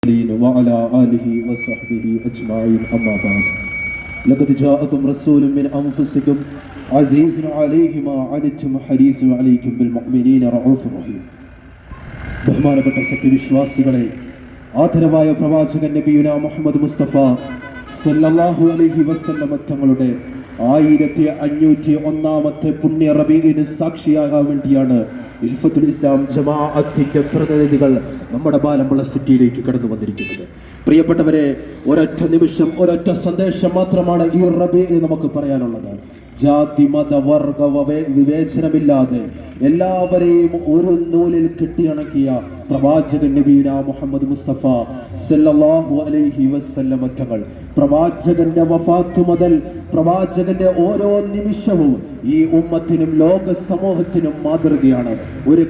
وعلى آله وصحبه أجمعين أما بعد لقد جاءكم رسول من أنفسكم عزيز عليه ما عنتم حريص عليكم بالمؤمنين رؤوف رحيم. ബഹുമാനപ്പെട്ട സത്യവിശ്വാസികളെ, ആദരവായ പ്രവാചകൻ നബിയുന മുഹമ്മദ് മുസ്തഫ സല്ലല്ലാഹു അലൈഹി വസല്ലം തങ്ങളുടെ 1501ാമത്തെ പുണ്യ റബീഇന് സാക്ഷിയാകാൻ വേണ്ടിയാണ് ഇൽഫത്തുൽ ഇസ്ലാം ജമാഅത്തിന്റെ പ്രതിനിധികൾ നമ്മുടെ ബാലമ്പുള്ള സിറ്റിയിലേക്ക് കടന്നു വന്നിരിക്കുന്നത്. പ്രിയപ്പെട്ടവരെ, ഒരൊറ്റ നിമിഷം, ഒരൊറ്റ സന്ദേശം മാത്രമാണ് ഈ റബീഇ നമുക്ക് പറയാനുള്ളത്. ജാതി മത വർഗ വിവേചനമില്ലാതെ എല്ലാവരെയും ഒരു നൂലിൽ കെട്ടിയണക്കിയ പ്രവാചകൻ നബിയുന മുഹമ്മദ് മുസ്തഫ സല്ലല്ലാഹു അലൈഹി വസല്ലം തങ്ങൾ, പ്രവാചകന്റെ വഫാത്ത് മുതൽ പ്രവാചകന്റെ ഓരോ നിമിഷവും ഈ ഉമ്മത്തിനും ലോക സമൂഹത്തിനും മാതൃകയാണ്. ഒരു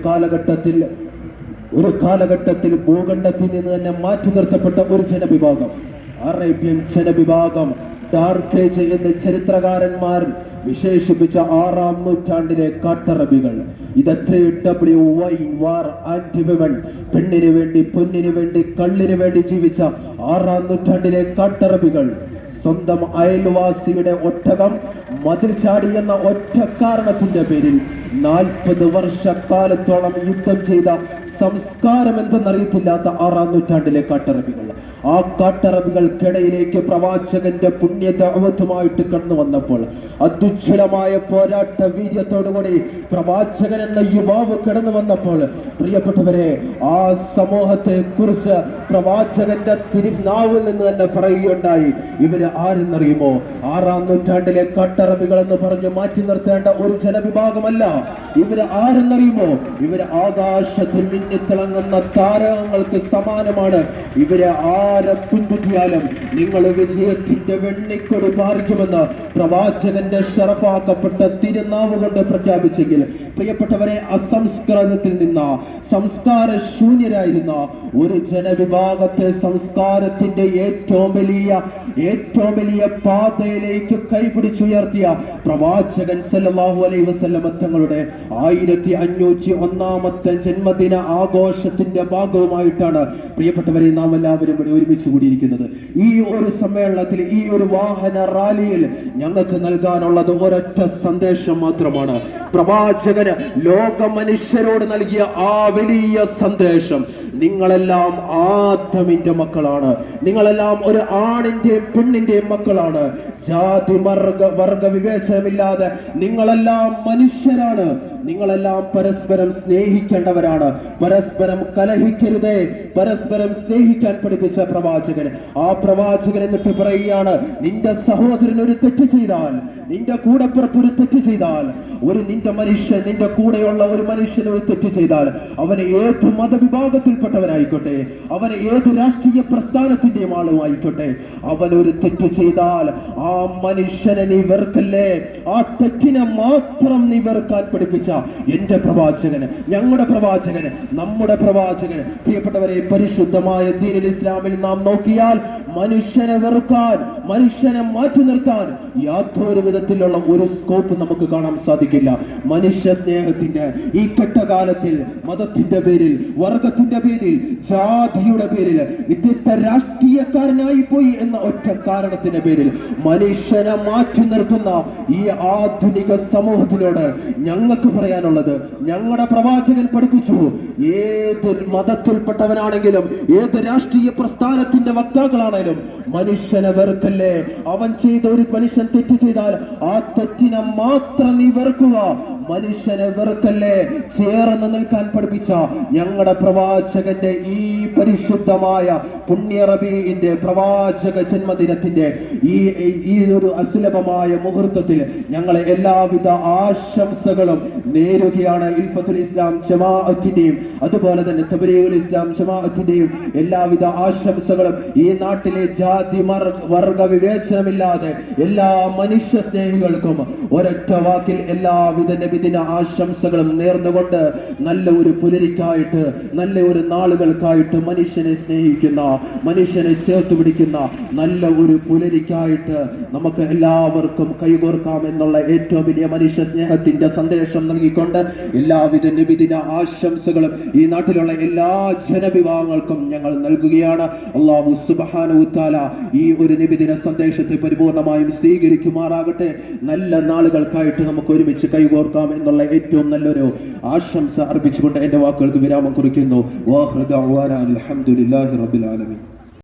കാലഘട്ടത്തിൽ ഭൂഖണ്ഡത്തിൽ നിന്ന് തന്നെ മാറ്റി നിർത്തപ്പെട്ട ഒരു ജനവിഭാഗം, അറേബ്യൻ ജനവിഭാഗം, ഡാർക്ക് ഏജ് എന്ന് ചരിത്രകാരന്മാർ വിശേഷിപ്പിച്ച 6ാം നൂറ്റാണ്ടിലെ കാട്ടറബികൾ. ഇതത്രേ WY വാർ ആൻറ്റി വിമൻ, പെണ്ണിന് വേണ്ടി, പൊന്നിന് വേണ്ടി, കള്ളിന് വേണ്ടി ജീവിച്ച 6ാം നൂറ്റാണ്ടിലെ കാട്ടറബികൾ സ്വന്തം അയൽവാസിയുടെ ഒട്ടകം മതിൽ ചാടി എന്ന ഒറ്റ കാരണത്തിന്റെ പേരിൽ 40 വർഷക്കാലത്തോളം യുദ്ധം ചെയ്ത സംസ്കാരം എന്തെന്നറിയത്തില്ലാത്ത 6ാം നൂറ്റാണ്ടിലെ കാട്ടറബികൾ. ആ കാട്ടറബികൾക്കിടയിലേക്ക് പ്രവാചകന്റെ പുണ്യ ദഅവത്തുമായിട്ട് കടന്നു വന്നപ്പോൾ, അത്യുജ്വലമായ പോരാട്ട വീര്യത്തോടുകൂടി പ്രവാചകൻ എന്ന യുവാവ് കടന്നു വന്നപ്പോൾ, പ്രിയപ്പെട്ടവരെ, ആ സമൂഹത്തെ കുറിച്ച് പ്രവാചകന്റെ തിരുനാവിൽ നിന്ന് തന്നെ പറയുകയുണ്ടായി. ഇവര് ആരെന്നറിയുമോ? 6ാം നൂറ്റാണ്ടിലെ കാട്ടറബികൾ എന്ന് പറഞ്ഞ് മാറ്റി നിർത്തേണ്ട ഒരു ജനവിഭാഗമല്ല. ഇവര് ആരെന്നറിയുമോ? ഇവര് ആകാശത്തിൽ മിന്നിത്തിളങ്ങുന്ന താരകങ്ങൾക്ക് സമാനമാണ്. ഇവരെ ആരെ പിൻപറ്റിയാലും നിങ്ങൾ വിജയത്തിന്റെ വെണ്ണിക്കൊടി പാറിക്കുമെന്ന് പ്രവാചകന്റെ ഷറഫാക്കപ്പെട്ട തിരുനാവ് കൊണ്ട് പ്രഖ്യാപിച്ചെങ്കിൽ, പ്രിയപ്പെട്ടവരെ, അസംസ്കൃതത്തിൽ നിന്ന് സംസ്കാര ശൂന്യരായിരുന്ന ഒരു ജനവിഭാഗത്തെ സംസ്കാരത്തിന്റെ ഏറ്റവും വലിയ പാതയിലേക്ക് കൈപിടിച്ചുയർത്തിയ പ്രവാചകൻ സല്ലല്ലാഹു അലൈഹി വസല്ലം തങ്ങളുടെ 1501ാമത്തെ ജന്മദിന ആഘോഷത്തിന്റെ ഭാഗവുമായിട്ടാണ് പ്രിയപ്പെട്ടവരെ നാം എല്ലാവരും ഇവിടെ ഒരുമിച്ച് കൂടിയിരിക്കുന്നത്. ഈ ഒരു സമ്മേളനത്തിൽ, ഈ ഒരു വാഹന റാലിയിൽ ഞങ്ങൾക്ക് നൽകാനുള്ളത് ഒരൊറ്റ സന്ദേശം മാത്രമാണ്. പ്രവാചകന് ലോക മനുഷ്യരോട് നൽകിയ ആ വലിയ സന്ദേശം: നിങ്ങളെല്ലാം ആദമിന്റെ മക്കളാണ്, നിങ്ങളെല്ലാം ഒരു ആണിന്റെയും പെണ്ണിന്റെയും മക്കളാണ്. ജാതി വർഗ വിവേചനമില്ലാതെ നിങ്ങളെല്ലാം മനുഷ്യരാണ്. നിങ്ങളെല്ലാം പരസ്പരം സ്നേഹിക്കേണ്ടവരാണ്. പരസ്പരം കലഹിക്കരുതേ, പരസ്പരം സ്നേഹിക്കാൻ പഠിപ്പിച്ച പ്രവാചകൻ. ആ പ്രവാചകൻ എന്നിട്ട് പറയുകയാണ്: നിന്റെ സഹോദരൻ ഒരു തെറ്റ് ചെയ്താൽ, നിന്റെ കൂടെപ്പുറപ്പ് ഒരു തെറ്റ് ചെയ്താൽ, നിന്റെ കൂടെയുള്ള ഒരു മനുഷ്യൻ ഒരു തെറ്റ് ചെയ്താൽ, അവന് ഏത് മതവിഭാഗത്തിൽപ്പെട്ടവനായിക്കോട്ടെ, അവന് ഏത് രാഷ്ട്രീയ പ്രസ്ഥാനത്തിന്റെയും ആളുമായിക്കോട്ടെ, അവൻ ഒരു തെറ്റ് ചെയ്താൽ ആ മനുഷ്യനെ നീ വെറുക്കല്ലേ, ആ തെറ്റിനെ മാത്രം നീ വെറുക്കാൻ പഠിപ്പിച്ച എന്റെ പ്രവാചകന്, ഞങ്ങളുടെ പ്രവാചകന്, നമ്മുടെ പ്രവാചകന്. പ്രിയപ്പെട്ടവരെ, പരിശുദ്ധമായ ദീനുൽ ഇസ്ലാമിൽ നാം നോക്കിയാൽ മനുഷ്യനെ വെറുക്കാൻ, മനുഷ്യനെ മാറ്റി നിർത്താൻ യാതൊരു വിധത്തിലുള്ള ഒരു സ്കോപ്പ് നമുക്ക് കാണാൻ സാധിക്കില്ല. മനുഷ്യ സ്നേഹത്തിന്റെ ഈ കെട്ടകാലത്തിൽ മതത്തിന്റെ പേരിൽ, വർഗത്തിന്റെ പേരിൽ, ജാതിയുടെ പേരിൽ, വ്യത്യസ്ത രാഷ്ട്രീയക്കാരനായി പോയി എന്ന ഒറ്റ കാരണത്തിന്റെ പേരിൽ മനുഷ്യനെ മാറ്റി നിർത്തുന്ന ഈ ആധുനിക സമൂഹത്തിനോട് ഞങ്ങൾക്ക് പറയാനുള്ളത്, ഞങ്ങളുടെ പ്രവാചകൻ പഠിപ്പിച്ചു, ഏത് മതത്തിൽപ്പെട്ടവനാണെങ്കിലും, ഏത് രാഷ്ട്രീയ പ്രസ്ഥാനത്തിന്റെ വക്താക്കളാണെങ്കിലും മനുഷ്യനെ വെറുക്കല്ലേ. അവൻ ചെയ്ത ഒരു മനുഷ്യൻ തെറ്റ് ചെയ്താൽ ആ തെറ്റിനെ മാത്രം നീ വെറുക്കുക, മനുഷ്യനെ വെറുക്കല്ലേ. ചേർന്ന് നിൽക്കാൻ പഠിപ്പിച്ച ഞങ്ങളുടെ പ്രവാചകന്റെ ഈ പരിശുദ്ധമായ പുണ്യ റബീഇന്റെ പ്രവാചക ജന്മദിനത്തിന്റെ ഈ ഒരു അസുലഭമായ മുഹൂർത്തത്തിൽ ഞങ്ങളെ എല്ലാവിധ ആശംസകളും നേരുകയാണ്. ഇൽഫത്തുൽ ഇസ്ലാം ജമാഅത്തിന്റെയും അതുപോലെ തന്നെ തബ്ലീഗുൽ ഇസ്ലാം ജമാഅത്തിന്റെയും എല്ലാവിധ ആശംസകളും ഈ നാട്ടിലെ ജാതി വർഗ വിവേചനമില്ലാതെ എല്ലാ മനുഷ്യ സ്നേഹികൾക്കും ഒരൊറ്റ വാക്കിൽ എല്ലാവിധ നബി നബിദിന ആശംസകളും നേർന്നുകൊണ്ട് നല്ല ഒരു പുലരിക്കായിട്ട്, നല്ല ഒരു നാളുകൾക്കായിട്ട്, മനുഷ്യനെ സ്നേഹിക്കുന്ന, മനുഷ്യനെ ചേർത്ത് പിടിക്കുന്ന നല്ല ഒരു പുലരിക്കായിട്ട് നമുക്ക് എല്ലാവർക്കും കൈകോർക്കാം എന്നുള്ള ഏറ്റവും വലിയ മനുഷ്യ സ്നേഹത്തിന്റെ സന്ദേശം നൽകിക്കൊണ്ട് എല്ലാവിധ നബിദിന ആശംസകളും ഈ നാട്ടിലുള്ള എല്ലാ ജനവിഭാഗങ്ങൾക്കും ഞങ്ങൾ നൽകുകയാണ്. അല്ലാഹു സുബ്ഹാനഹു തആല ഈ ഒരു നബിദിന സന്ദേശത്തെ പരിപൂർണമായും സ്വീകരിക്കുമാറാകട്ടെ. നല്ല നാളുകൾക്കായിട്ട് നമുക്ക് ഒരുമിച്ച് കൈകോർക്കാം എന്നുള്ള ഏറ്റവും നല്ലൊരു ആശംസ അർപ്പിച്ചുകൊണ്ട് എന്റെ വാക്കുകൾക്ക് വിരാമം കുറിക്കുന്നു. വാഖിറു ദഅ്വാനാ അൽഹംദുലില്ലാഹി റബ്ബിൽ ആലമീൻ.